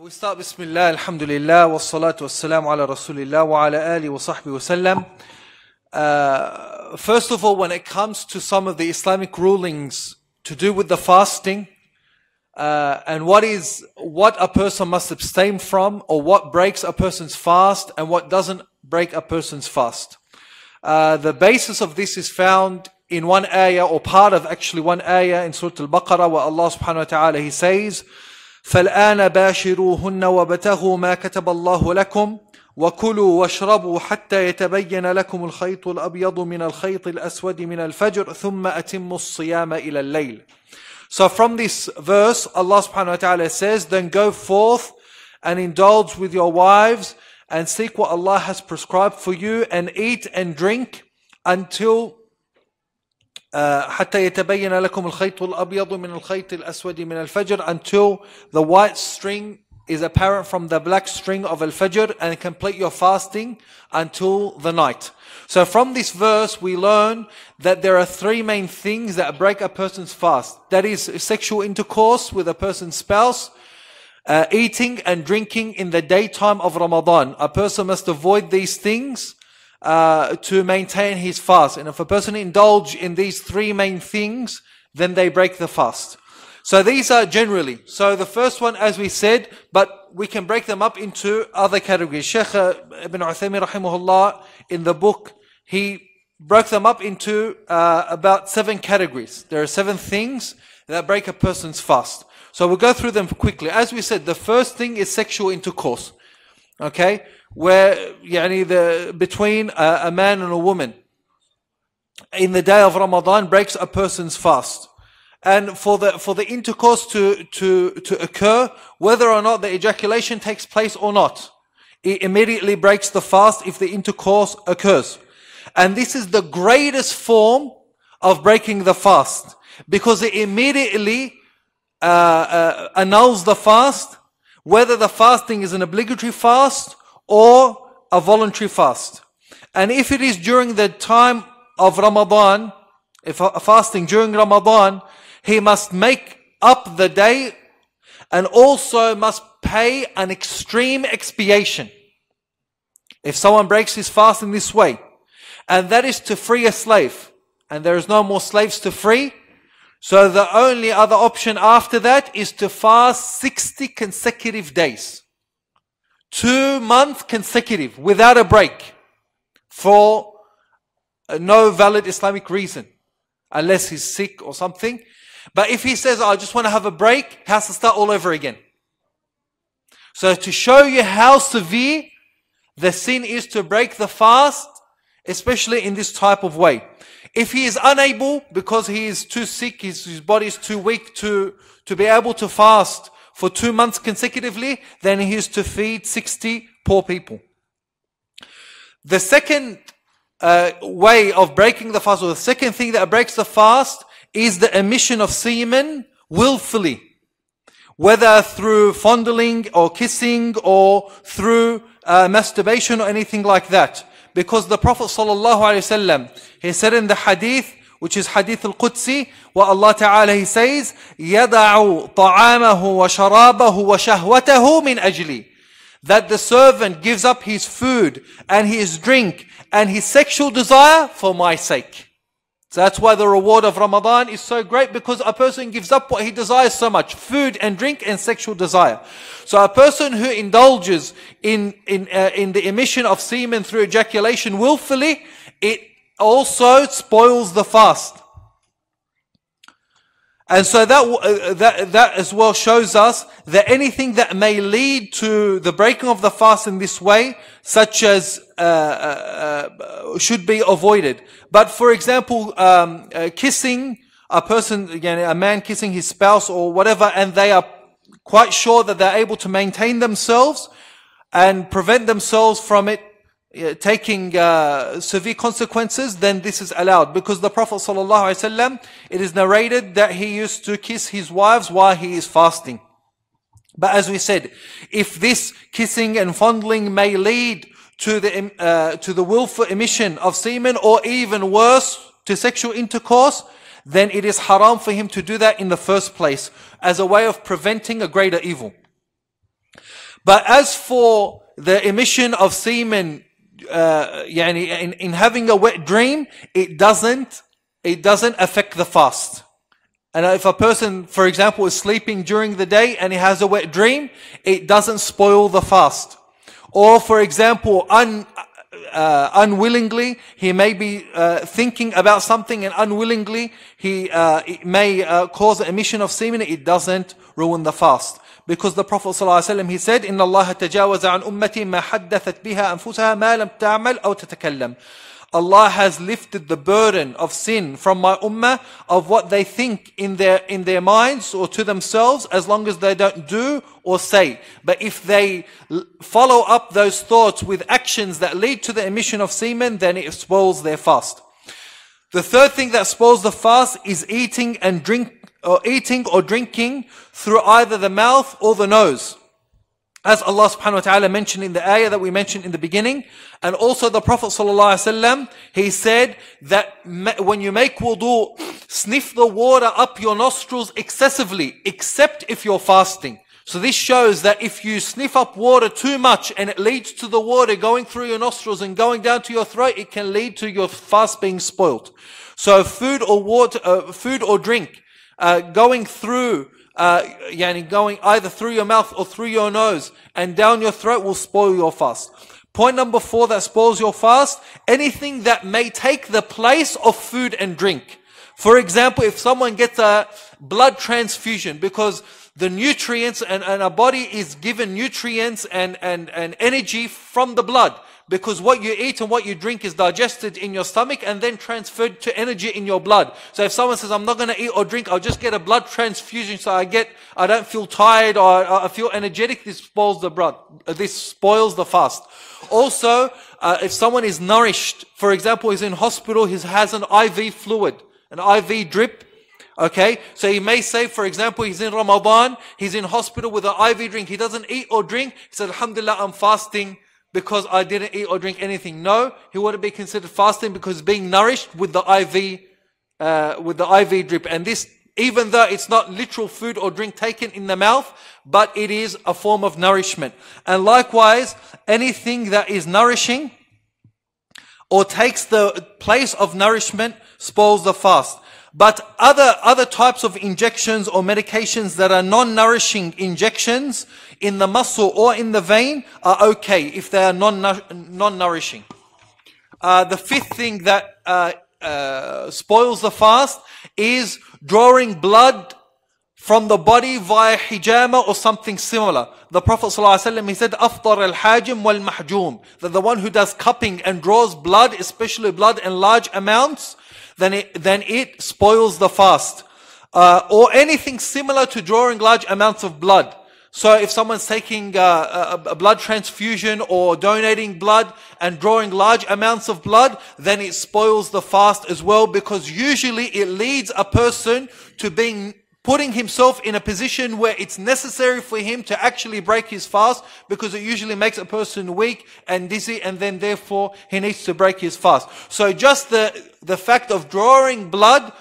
We start Bismillah, Alhamdulillah, wa salatu wa salamu ala Rasulillah wa ala alihi wa sahbihi wa sallam. First of all, when it comes to some of the Islamic rulings to do with the fasting, and what a person must abstain from, or what breaks a person's fast and what doesn't break a person's fast. The basis of this is found in one ayah, or part of actually one ayah in Surah Al-Baqarah, where Allah subhanahu wa ta'ala, He says, فَالْآنَ بَاشِرُوهُنَّ وَابْتَغُوا مَا كَتَبَ اللَّهُ لَكُمْ وَكُلُوا وَاشْرَبُوا حَتَّى يَتَبَيَّنَ لَكُمُ الْخَيْطُ الْأَبْيَضُ مِنَ الْخَيْطِ الْأَسْوَدِ مِنَ الْفَجْرِ ثُمَّ أَتِمُّوا الصِّيَامَ إِلَى اللَّيْلِ. So from this verse, Allah subhanahu wa ta'ala says, then go forth and indulge with your wives and seek what Allah has prescribed for you, and eat and drink until حتى يتبين لكم الخيط الأبيض من الخيط الأسود من الفجر, until the white string is apparent from the black string of Al-Fajr, and complete your fasting until the night. So from this verse we learn that there are three main things that break a person's fast. That is sexual intercourse with a person's spouse, eating and drinking in the daytime of Ramadan. A person must avoid these things to maintain his fast. And if a person indulge in these three main things, then they break the fast. So these are generally. So the first one, as we said, but we can break them up into other categories. Sheikh Ibn Uthaymin rahimahullah, in the book, he broke them up into about 7 categories. There are 7 things that break a person's fast. So we'll go through them quickly. As we said, the first thing is sexual intercourse. Okay? Where between a man and a woman in the day of Ramadan breaks a person's fast. And for the intercourse to occur, whether or not the ejaculation takes place or not, it immediately breaks the fast if the intercourse occurs. And this is the greatest form of breaking the fast, because it immediately annuls the fast, whether the fasting is an obligatory fast or a voluntary fast. And if it is during the time of Ramadan, if a fasting during Ramadan, he must make up the day and also must pay an extreme expiation. If someone breaks his fast in this way, and that is to free a slave, and there is no more slaves to free, so the only other option after that is to fast 60 consecutive days. 2 months consecutive, without a break, for no valid Islamic reason, unless he's sick or something. But if he says, I just want to have a break, he has to start all over again. So to show you how severe the sin is to break the fast, especially in this type of way. If he is unable, because he is too sick, his body is too weak to be able to fast for 2 months consecutively, then he is to feed 60 poor people. The second way of breaking the fast, or the second thing that breaks the fast, is the emission of semen willfully. Whether through fondling or kissing or through masturbation or anything like that. Because the Prophet ﷺ, he said in the hadith, which is hadith al-Qudsi, what Allah Ta'ala, He says, يَدَعُ طَعَامَهُ وَشَرَابَهُ وَشَهْوَتَهُ مِنْ أَجْلِي. That the servant gives up his food and his drink and his sexual desire for my sake. So that's why the reward of Ramadan is so great, because a person gives up what he desires so much: food and drink and sexual desire. So a person who indulges in the emission of semen through ejaculation willfully, it also spoils the fast. And so that as well shows us that anything that may lead to the breaking of the fast in this way, such as should be avoided. But for example, kissing a person, again, a man kissing his spouse or whatever, and they are quite sure that they're able to maintain themselves and prevent themselves from it taking severe consequences, then this is allowed. Because the Prophet ﷺ, it is narrated that he used to kiss his wives while he is fasting. But as we said, if this kissing and fondling may lead to the willful emission of semen, or even worse, to sexual intercourse, then it is haram for him to do that in the first place, as a way of preventing a greater evil. But as for the emission of semen, in having a wet dream, it doesn't affect the fast. And if a person, for example, is sleeping during the day and he has a wet dream, it doesn't spoil the fast. Or, for example, unwillingly, he may be thinking about something, and unwillingly, it may cause an emission of semen. It doesn't ruin the fast. Because the Prophet ﷺ, he said, إِنَّ اللَّهَ تَجَاوَزَ عَنْ أُمَّتِي مَا حَدَّثَتْ بِهَا أَنفُسَهَا مَا لَمْ تَعْمَلْ أَوْ تَتَكَلَّمْ. Allah has lifted the burden of sin from my ummah of what they think in their minds or to themselves, as long as they don't do or say. But if they follow up those thoughts with actions that lead to the emission of semen, then it spoils their fast. The third thing that spoils the fast is eating or drinking through either the mouth or the nose. As Allah subhanahu wa ta'ala mentioned in the ayah that we mentioned in the beginning, and also the Prophet sallallahu alaihi wasallam, he said that when you make wudu, sniff the water up your nostrils excessively, except if you're fasting. So this shows that if you sniff up water too much and it leads to the water going through your nostrils and going down to your throat, it can lead to your fast being spoilt. So food or drink, going through, going either through your mouth or through your nose and down your throat will spoil your fast. Point number 4 that spoils your fast, anything that may take the place of food and drink. For example, if someone gets a blood transfusion, because the nutrients and a body is given nutrients and energy from the blood, because what you eat and what you drink is digested in your stomach and then transferred to energy in your blood. So if someone says, I'm not going to eat or drink, I'll just get a blood transfusion so I don't feel tired or I feel energetic, this spoils the fast. Also, if someone is nourished, for example, he's in hospital, he has an IV fluid, an IV drip. Okay, so he may say, for example, he's in Ramadan, he's in hospital with an IV drink, he doesn't eat or drink, he said, Alhamdulillah, I'm fasting because I didn't eat or drink anything. No, he wouldn't be considered fasting because being nourished with the IV drip. And this, even though it's not literal food or drink taken in the mouth, but it is a form of nourishment. And likewise, anything that is nourishing or takes the place of nourishment spoils the fast. But other types of injections or medications that are non-nourishing injections in the muscle or in the vein are okay if they are non-nourishing. The fifth thing that spoils the fast is drawing blood from the body via hijama or something similar. The Prophet ﷺ, he said, أَفْطَرَ الْحَاجِمْ وَالْمَحْجُومِ, that the one who does cupping and draws blood, especially blood in large amounts, then it spoils the fast. Or anything similar to drawing large amounts of blood. So if someone's taking a blood transfusion or donating blood and drawing large amounts of blood, then it spoils the fast as well, because usually it leads a person to putting himself in a position where it's necessary for him to actually break his fast, because it usually makes a person weak and dizzy, and then therefore he needs to break his fast. So just the fact of drawing blood,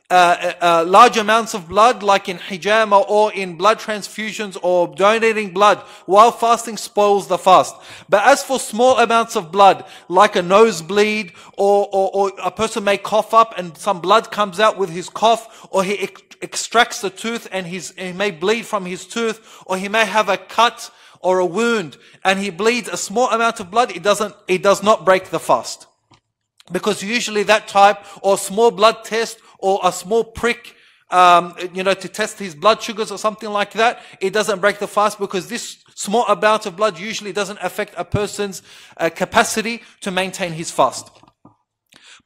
large amounts of blood, like in hijama or in blood transfusions or donating blood while fasting, spoils the fast. But as for small amounts of blood, like a nosebleed, or a person may cough up and some blood comes out with his cough, or he extracts the tooth and he may bleed from his tooth, or he may have a cut or a wound and he bleeds a small amount of blood, it does not break the fast. Because usually that type, or small blood test, or a small prick, to test his blood sugars or something like that, it doesn't break the fast, because this small amount of blood usually doesn't affect a person's capacity to maintain his fast.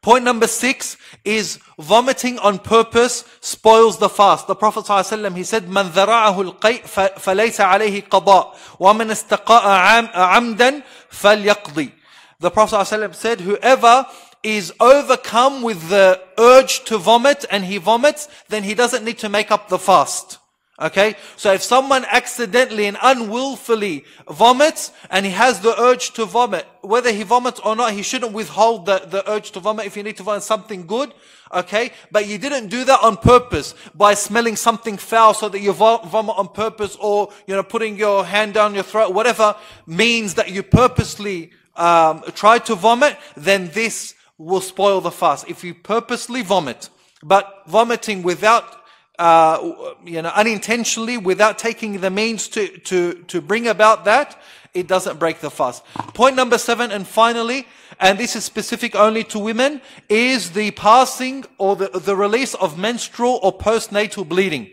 Point number 6 is vomiting on purpose spoils the fast. The Prophet ﷺ, he said, مَنْ ذَرَعَهُ الْقَيْء فَلَيْسَ عَلَيْهِ قَضَاء وَمَنْ اسْتَقَاءَ عَمْدًا فَلْيَقْضِي. The Prophet ﷺ said, whoever is overcome with the urge to vomit and he vomits, then he doesn't need to make up the fast. Okay, so if someone accidentally and unwillfully vomits and he has the urge to vomit, whether he vomits or not, he shouldn't withhold the urge to vomit if you need to vomit something good. Okay, but you didn't do that on purpose by smelling something foul so that you vomit on purpose, or putting your hand down your throat, whatever means that you purposely try to vomit, then this will spoil the fast. If you purposely vomit, but vomiting without unintentionally, without taking the means to bring about that, it doesn't break the fast. Point number 7, and finally, and this is specific only to women, is the passing or the release of menstrual or postnatal bleeding.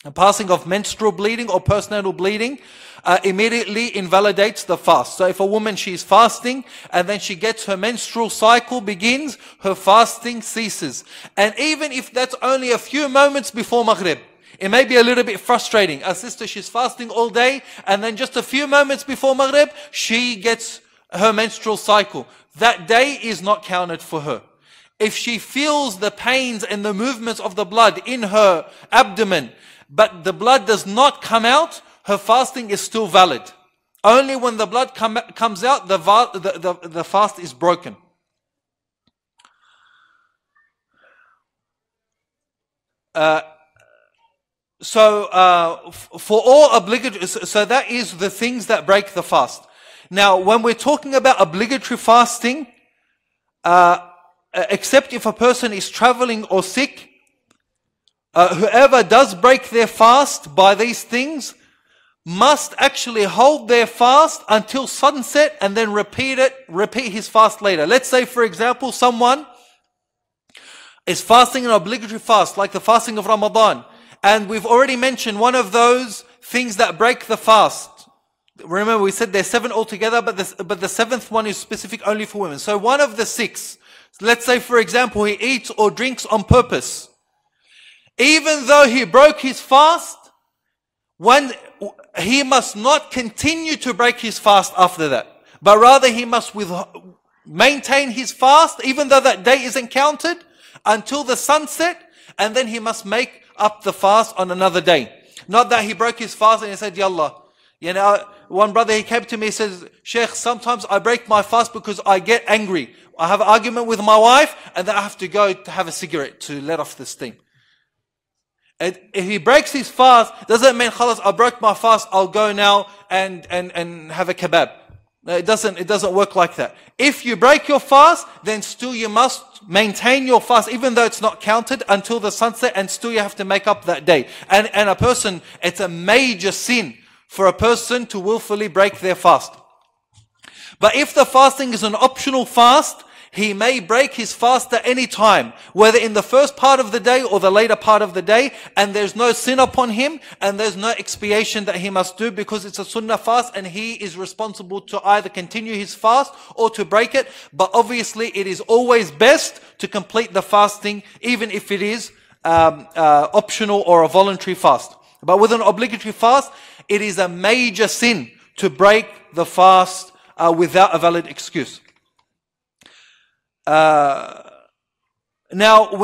The passing of menstrual bleeding or postnatal bleeding immediately invalidates the fast. So if a woman, she's fasting and then she gets her menstrual cycle begins, her fasting ceases. And even if that's only a few moments before Maghrib, it may be a little bit frustrating. A sister, she's fasting all day and then just a few moments before Maghrib, she gets her menstrual cycle. That day is not counted for her. If she feels the pains and the movements of the blood in her abdomen, but the blood does not come out, her fasting is still valid. Only when the blood comes out, the fast is broken. For all obligatory, so that is the things that break the fast. Now, when we're talking about obligatory fasting, except if a person is traveling or sick, whoever does break their fast by these things must actually hold their fast until sunset and then repeat his fast later. Let's say, for example, someone is fasting an obligatory fast, like the fasting of Ramadan, and we've already mentioned one of those things that break the fast. Remember, we said there's 7 altogether, but the 7th one is specific only for women. So one of the 6, let's say, for example, he eats or drinks on purpose. Even though he broke his fast, he must not continue to break his fast after that, but rather he must maintain his fast, even though that day isn't counted, until the sunset, and then he must make up the fast on another day. Not that he broke his fast and he said, Yallah. One brother, he came to me, he says, Sheikh, sometimes I break my fast because I get angry. I have an argument with my wife, and then I have to go to have a cigarette to let off the steam. And if he breaks his fast, doesn't mean, khalas, I broke my fast, I'll go now and have a kebab. No, it doesn't work like that. If you break your fast, then still you must maintain your fast, even though it's not counted, until the sunset, and still you have to make up that day. And a person, it's a major sin for a person to willfully break their fast. But if the fasting is an optional fast, he may break his fast at any time, whether in the first part of the day or the later part of the day, and there's no sin upon him, and there's no expiation that he must do, because it's a sunnah fast and he is responsible to either continue his fast or to break it. But obviously it is always best to complete the fasting, even if it is optional or a voluntary fast. But with an obligatory fast, it is a major sin to break the fast without a valid excuse. Now,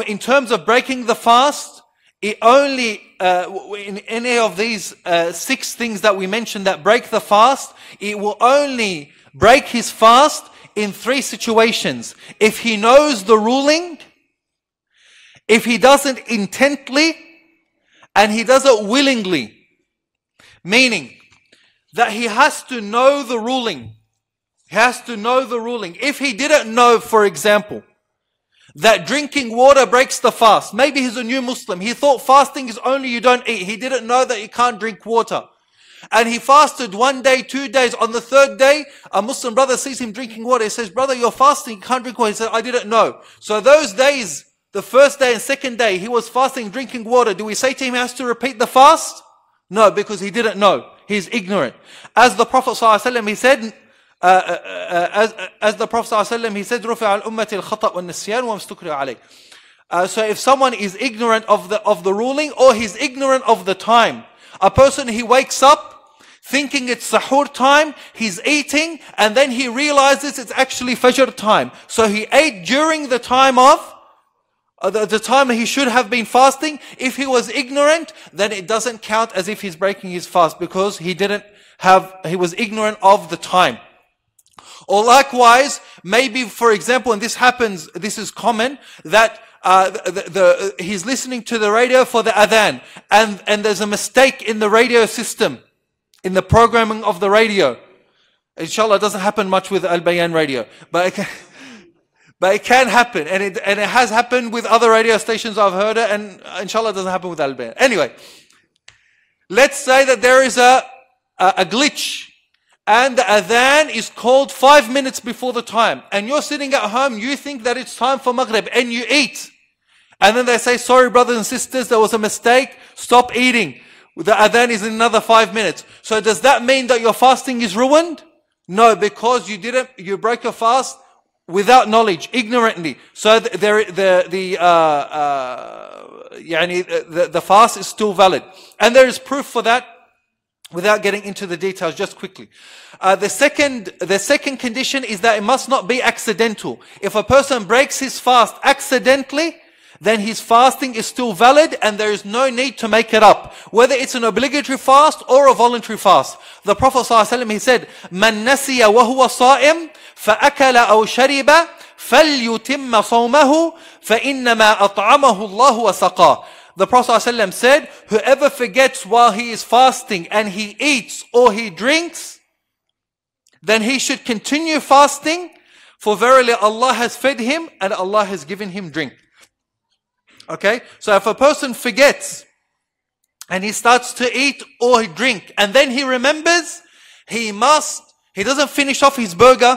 in terms of breaking the fast, it only, in any of these 6 things that we mentioned that break the fast, it will only break his fast in 3 situations. If he knows the ruling, if he does it intently, and he does it willingly. Meaning that he has to know the ruling. He has to know the ruling. If he didn't know, for example, that drinking water breaks the fast. Maybe he's a new Muslim. He thought fasting is only you don't eat. He didn't know that you can't drink water. And he fasted 1 day, 2 days. On the 3rd day, a Muslim brother sees him drinking water. He says, brother, you're fasting, you can't drink water. He said, I didn't know. So those days, the 1st day and 2nd day, he was fasting, drinking water. Do we say to him he has to repeat the fast? No, because he didn't know. He's ignorant. As the Prophet ﷺ, he said, as the Prophet ﷺ, he said, رُفِعَ الْأُمَّةِ الْخَطَأُ وَالنِّسْيَانُ وَمَسْتُكْرِهَ عَلَيْهِ. So if someone is ignorant of the ruling, or he's ignorant of the time. A person, he wakes up thinking it's sahur time, he's eating, and then he realizes it's actually fajr time. So he ate during the time of the time he should have been fasting, if he was ignorant, then it doesn't count as if he's breaking his fast because he was ignorant of the time. Or likewise, maybe for example, and this happens, this is common, that he's listening to the radio for the adhan, and there's a mistake in the radio system, in the programming of the radio. Inshallah, it doesn't happen much with Al-Bayan radio, but it can happen, and it has happened with other radio stations I've heard it, and inshallah it doesn't happen with Al-Bayan. Anyway, let's say that there is a glitch, and the adhan is called 5 minutes before the time, and you're sitting at home, you think that it's time for Maghrib, and you eat. And then they say, sorry brothers and sisters, there was a mistake, stop eating. The adhan is in another 5 minutes. So does that mean that your fasting is ruined? No, because you broke your fast without knowledge, ignorantly. So the fast is still valid. And there is proof for that without getting into the details, just quickly. The second condition is that it must not be accidental. If a person breaks his fast accidentally, then his fasting is still valid and there is no need to make it up. Whether it's an obligatory fast or a voluntary fast. The Prophet ﷺ, he said, مَنْ نَسِيَ وَهُوَ صَائِمٌ فَأَكَلَ أَوْ شَرِبَ فَلْيُتِمَّ صَوْمَهُ فَإِنَّمَا أَطْعَمَهُ اللَّهُ وَسَقَاهُ. The Prophet ﷺ said, whoever forgets while he is fasting and he eats or he drinks, then he should continue fasting, for verily Allah has fed him and Allah has given him drink. Okay, so if a person forgets and he starts to eat or drink and then he remembers, he doesn't finish off his burger,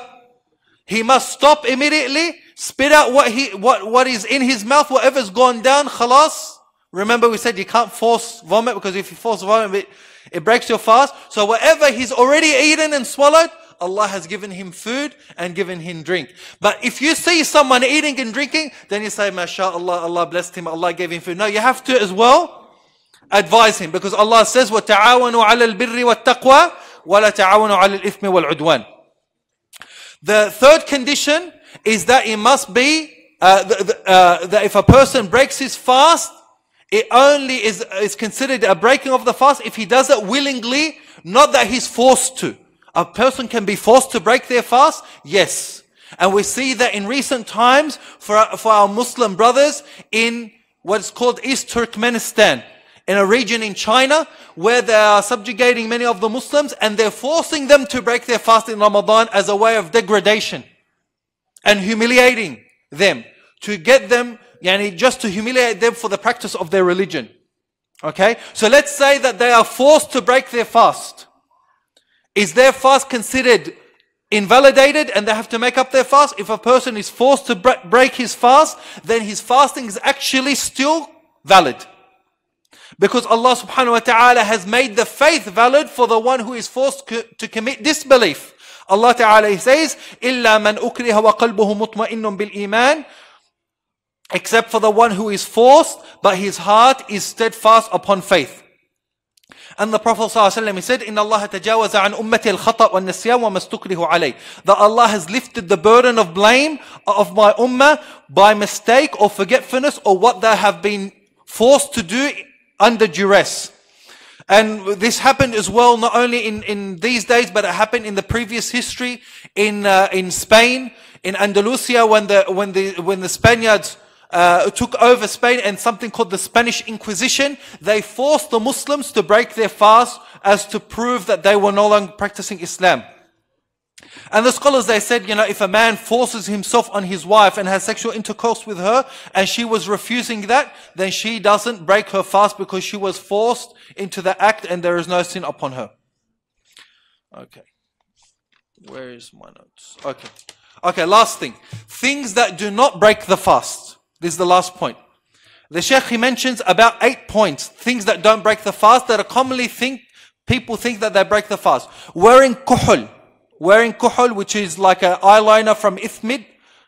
he must stop immediately, spit out what is in his mouth, whatever's gone down, khalas. Remember we said you can't force vomit, because if you force vomit, it breaks your fast. So whatever he's already eaten and swallowed, Allah has given him food and given him drink. But if you see someone eating and drinking, then you say, MashaAllah, Allah blessed him, Allah gave him food. No, you have to as well advise him, because Allah says, وَتَعَاوَنُوا عَلَى الْبِرِّ وَالتَّقْوَى وَلَا تَعَاوَنُوا عَلَى الْإِثْمِ وَالْعُدْوَانِ. The third condition is that it must be, that if a person breaks his fast, it only is considered a breaking of the fast if he does it willingly, not that he's forced to. A person can be forced to break their fast, yes. And we see that in recent times for our Muslim brothers in what's called East Turkmenistan, in a region in China where they are subjugating many of the Muslims and they're forcing them to break their fast in Ramadan as a way of degradation and humiliating them, to get them, just to humiliate them for the practice of their religion. Okay, so let's say that they are forced to break their fast. Is their fast considered invalidated and they have to make up their fast? If a person is forced to break his fast, then his fasting is actually still valid. Because Allah subhanahu wa ta'ala has made the faith valid for the one who is forced to commit disbelief. Allah ta'ala says, إِلَّا مَنْ أُكْرِهَ وَقَلْبُهُ مُطْمَئِنٌ بِالْإِيمَانِ, except for the one who is forced, but his heart is steadfast upon faith. And the Prophet ﷺ, he said, إِنَّ اللَّهَ تَجَاوَزَ عَنْ أُمَّتِي الْخَطَأْ وَالنَّسْيَانَ وَمَا اسْتُكْرِهُ عَلَيْهِ. That Allah has lifted the burden of blame of my ummah by mistake or forgetfulness or what they have been forced to do under duress. And this happened as well, not only in these days, but it happened in the previous history in Spain, in Andalusia, when the Spaniards took over Spain, and something called the Spanish Inquisition. They forced the Muslims to break their fast as to prove that they were no longer practicing Islam. And the scholars, they said, if a man forces himself on his wife and has sexual intercourse with her and she was refusing that, then she doesn't break her fast because she was forced into the act and there is no sin upon her. Okay. Where is my notes? Okay, last thing. Things that do not break the fast. This is the last point. The Sheikh, he mentions about 8 points, things that don't break the fast, that are commonly people think that they break the fast. Wearing kuhul, which is like an eyeliner from ithmid,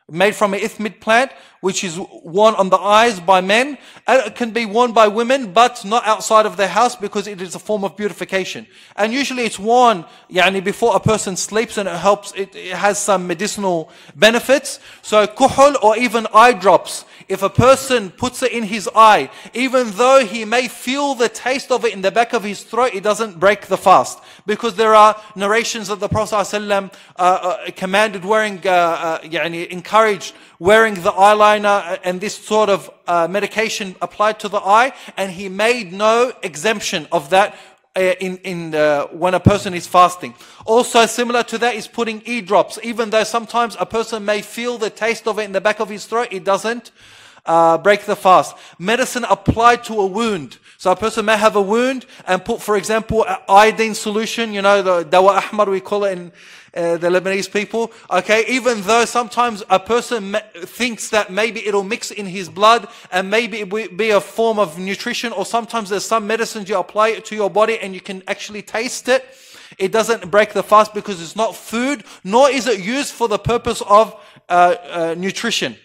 made from an ithmid plant, which is worn on the eyes by men. And it can be worn by women, but not outside of their house, because it is a form of beautification. And usually it's worn before a person sleeps, and it has some medicinal benefits. So kuhul or even eye drops if a person puts it in his eye, even though he may feel the taste of it in the back of his throat, it doesn't break the fast. Because there are narrations that the Prophet ﷺ commanded wearing, encouraged wearing the eyeliner and this sort of medication applied to the eye, and he made no exemption of that when a person is fasting. Also similar to that is putting eardrops. Even though sometimes a person may feel the taste of it in the back of his throat, it doesn't break the fast. Medicine applied to a wound. So a person may have a wound and put, for example, iodine solution, the dawa ahmar we call it in the Lebanese people. Okay, even though sometimes a person thinks that maybe it'll mix in his blood and maybe it will be a form of nutrition, or sometimes there's some medicines you apply it to your body and you can actually taste it. It doesn't break the fast because it's not food, nor is it used for the purpose of nutrition.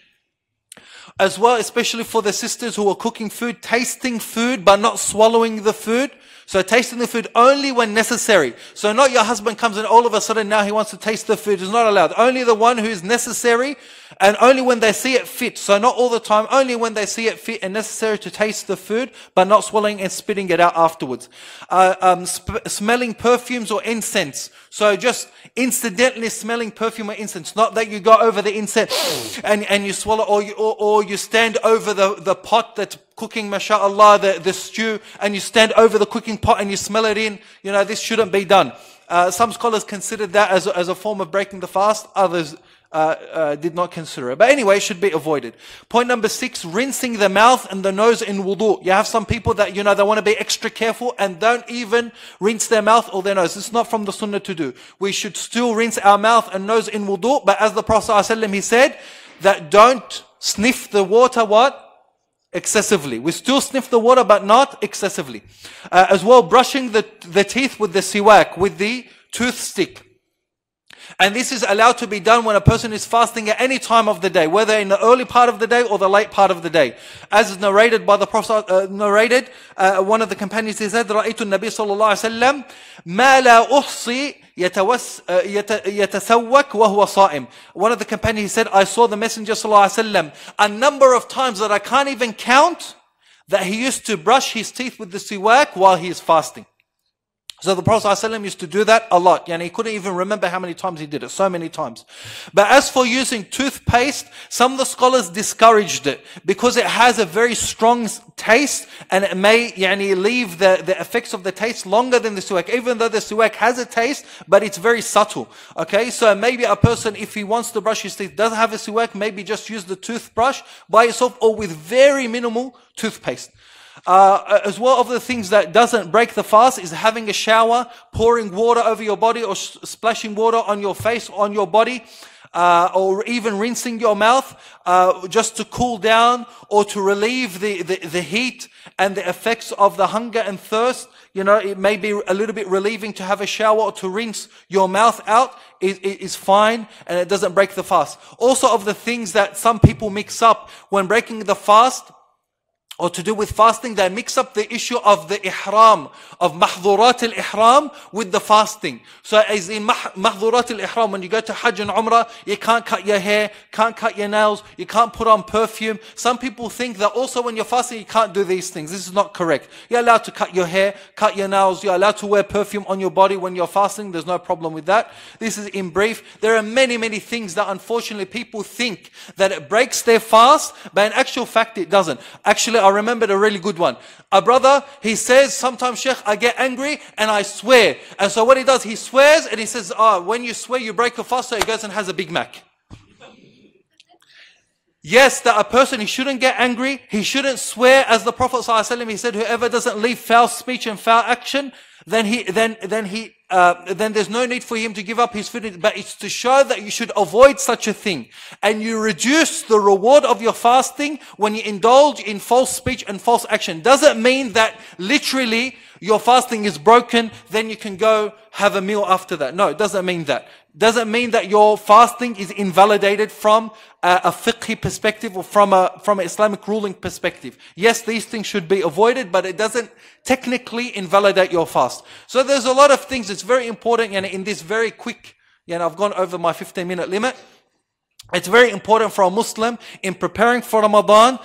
As well, especially for the sisters who are cooking food, tasting food but not swallowing the food. So tasting the food only when necessary. So not your husband comes and all of a sudden now he wants to taste the food. It's not allowed. Only the one who is necessary, and only when they see it fit. So not all the time, only when they see it fit and necessary to taste the food, but not swallowing and spitting it out afterwards. Smelling perfumes or incense. So just incidentally smelling perfume or incense. Not that you go over the incense and you swallow, or you stand over the pot that's cooking, mashallah, the stew, and you stand over the cooking pot and you smell it in. This shouldn't be done. Some scholars considered that as a form of breaking the fast. Others did not consider it. But anyway, it should be avoided. Point number 6, rinsing the mouth and the nose in wudu. You have some people that, they want to be extra careful and don't even rinse their mouth or their nose. It's not from the sunnah to do. We should still rinse our mouth and nose in wudu. But as the Prophet ﷺ, he said that don't sniff the water, what? Excessively. We still sniff the water, but not excessively. As well, brushing the teeth with the siwak, with the toothstick. And this is allowed to be done when a person is fasting at any time of the day, whether in the early part of the day or the late part of the day. As is narrated by the Prophet, one of the companions, he said, رَأَيْتُ النَّبِيَّ صلى الله عليه وسلم مَا لَا أُحْصِي يَتَسَوَّكْ وَهُوَ صَائِمٌ. One of the companions, he said, I saw the Messenger sallallahu alaihi wasallam a number of times that I can't even count, that he used to brush his teeth with the siwak while he is fasting. So the Prophet ﷺ used to do that a lot. He couldn't even remember how many times he did it. So many times. But as for using toothpaste, some of the scholars discouraged it because it has a very strong taste and it may leave the effects of the taste longer than the siwak. Even though the siwak has a taste, but it's very subtle. Okay, so maybe a person, if he wants to brush his teeth, doesn't have a siwak, maybe just use the toothbrush by itself or with very minimal toothpaste. As well, of the things that doesn't break the fast is having a shower, pouring water over your body, or splashing water on your face, on your body, or even rinsing your mouth, just to cool down or to relieve the heat and the effects of the hunger and thirst. It may be a little bit relieving to have a shower or to rinse your mouth out. It is fine and it doesn't break the fast. Also, of the things that some people mix up when breaking the fast, or to do with fasting, they mix up the issue of the ihram, of mahdhurat al-ihram with the fasting. So as in mahdhurat al-ihram, when you go to Hajj and Umrah, you can't cut your hair, can't cut your nails, you can't put on perfume. Some people think that also when you're fasting, you can't do these things. This is not correct. You're allowed to cut your hair, cut your nails, you're allowed to wear perfume on your body when you're fasting. There's no problem with that. This is in brief. There are many, many things that unfortunately people think that it breaks their fast, but in actual fact it doesn't. Actually, I remembered a really good one. A brother, he says, sometimes, Sheikh, I get angry and I swear. And so what he does, he swears and he says, when you swear, you break your fast. So he goes and has a Big Mac. Yes, that a person, he shouldn't get angry. He shouldn't swear. As the Prophet ﷺ, he said, whoever doesn't leave foul speech and foul action, then there's no need for him to give up his food. But it's to show that you should avoid such a thing. And you reduce the reward of your fasting when you indulge in false speech and false action. Doesn't mean that literally your fasting is broken, then you can go have a meal after that. No, it doesn't mean that. Doesn't mean that your fasting is invalidated from a fiqh perspective or from an Islamic ruling perspective. Yes, these things should be avoided, but it doesn't technically invalidate your fast. So there's a lot of things. It's very important, and in this very quick, I've gone over my 15-minute limit. It's very important for a Muslim in preparing for Ramadan,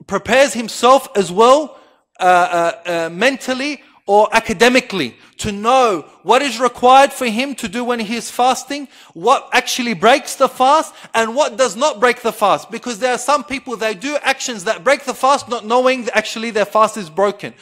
prepares himself as well mentally or academically to know what is required for him to do when he is fasting, what actually breaks the fast and what does not break the fast. Because there are some people, they do actions that break the fast not knowing that actually their fast is broken.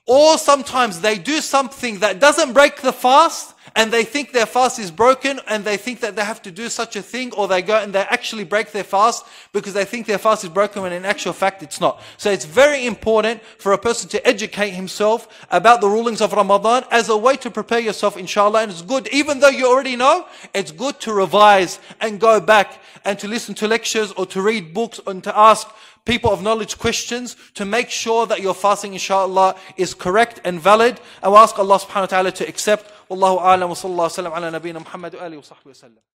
Or sometimes they do something that doesn't break the fast and they think their fast is broken and they think that they have to do such a thing, or they go and they actually break their fast because they think their fast is broken when in actual fact it's not. So it's very important for a person to educate himself about the rulings of Ramadan as a way to prepare yourself, inshallah. And it's good, even though you already know, it's good to revise and go back and to listen to lectures or to read books and to ask people of knowledge questions to make sure that your fasting, inshallah, is correct and valid. And we ask Allah subhanahu wa ta'ala to accept. Wallahu a'lam wa sallallahu wa sallam ala nabiyyina Muhammad wa alihi wa sahbihi wa sallam.